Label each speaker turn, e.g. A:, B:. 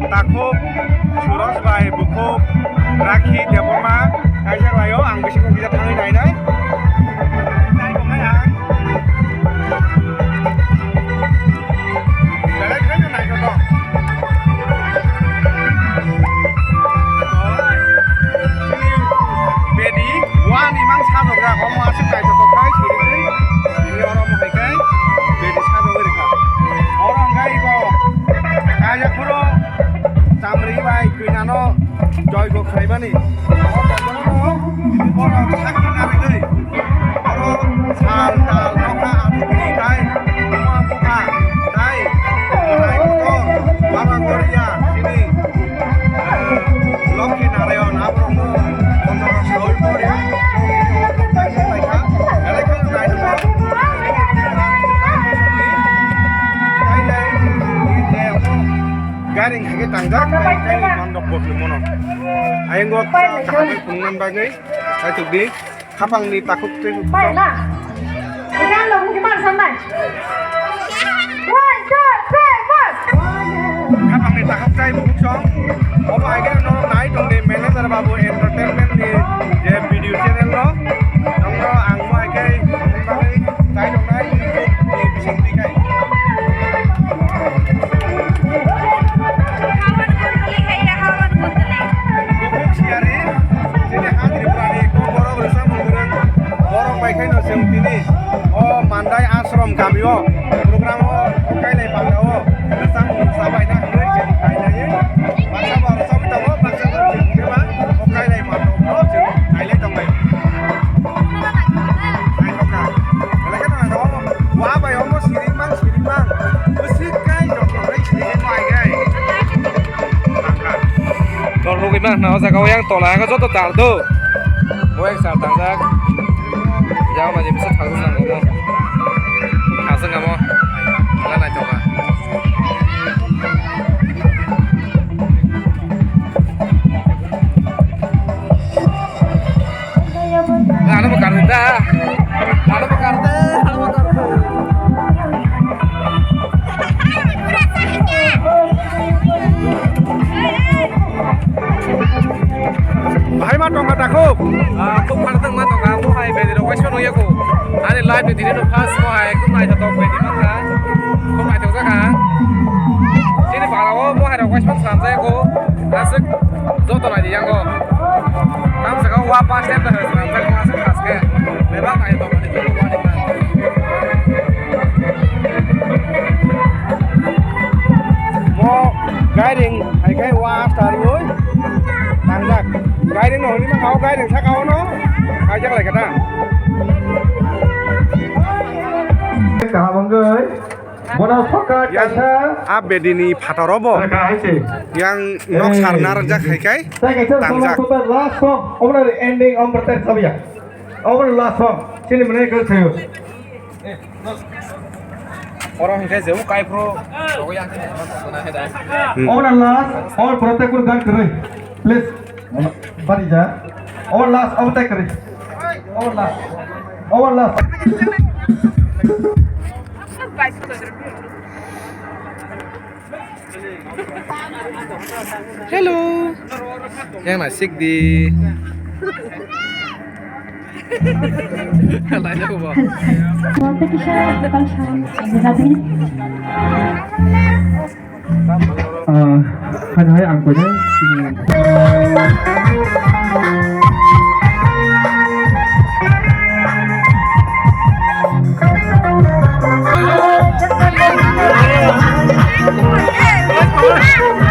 A: takub suros bai bukub rakhi deboma kaisa layo ang bising kita tangi nainai nai komai ang dalai kai nai to sini bedi wani mang sadogra komo asik kai to kai sini ini orang mau kai bedi sadogra ka orang gai ko kaya kuro samri bai kuinano joy go khaibani orang sakit nari deh orang sal sal noka ati kai semua buka kai kotor baba korea sini loki narayon abrong kotor saul korea garing hage tangjak kai mandok bokli mono ayeng go tahabai pungnan bagai kai tukdi khapang ni takuk te
B: Baik lah. Jangan lo gimana sampai. 1, 2, 3, 4.
A: khapang ni takuk kai buk song obo age no nai tong ni manager babu entertainment ni je video channel no tong no ang mo age bagai kai tong nai youtube ni bising ti kai bukuk siari sini hadir berani ko borok bersama mengurang borok baiknya no sentini oh mandai ashram kami oh program oh okai lay pangao bersama sabai na hari jadi kai na ye maksa baru sabi tahu maksa terjadi kema okai lay mandok no jadi kai lay tong lay kai toka kalau kan ada oh wah bay oh siring bang musik kai jok lay siring mai kai
C: còn lúc ấy mà nó ra câu yang tổ lá có rất tốt tảo đâu mỗi anh xào tàng ra giao mà chỉ biết thằng sang không thằng sang không là này chồng à nó một cắn ta nó một cắn ta nó một cắn
A: bahai ma tongka takuk
C: không phải từng mà tao cả mua hai về thì đâu quay xuống nói cô anh đi live thì nó pass mua hai cũng này tao về thì mất cả không phải theo ra cả chỉ để bảo là mua hai đâu quay xuống làm ra cô anh sức giúp tao này thì cô năm sẽ có qua pass em tao hơi làm ra qua sức pass cái để bác này tao này chỉ qua đi mà
A: mo guiding hay cái wa tari oi tangjak guiding no ni ma kau guiding sa kau no kajak lai kata
D: cả mọi người muốn đâu soccer
A: yang abe dini phatorobo yang nok sarnar jak hai kai
D: saya kata
A: tangjak
D: kalau last song ông là ending ông bertanya sao ya ông là last song sini mana ke saya
C: orang ini jauh kai pro aku yang mana ada
D: ông là last ông bertanya kur gan kere please bari ja ông last ông tay kere ông last
C: hello yang nasik di lại đâu vào
B: Nanti kita bakal saling
D: hanya hai angkonya sini
B: Hey!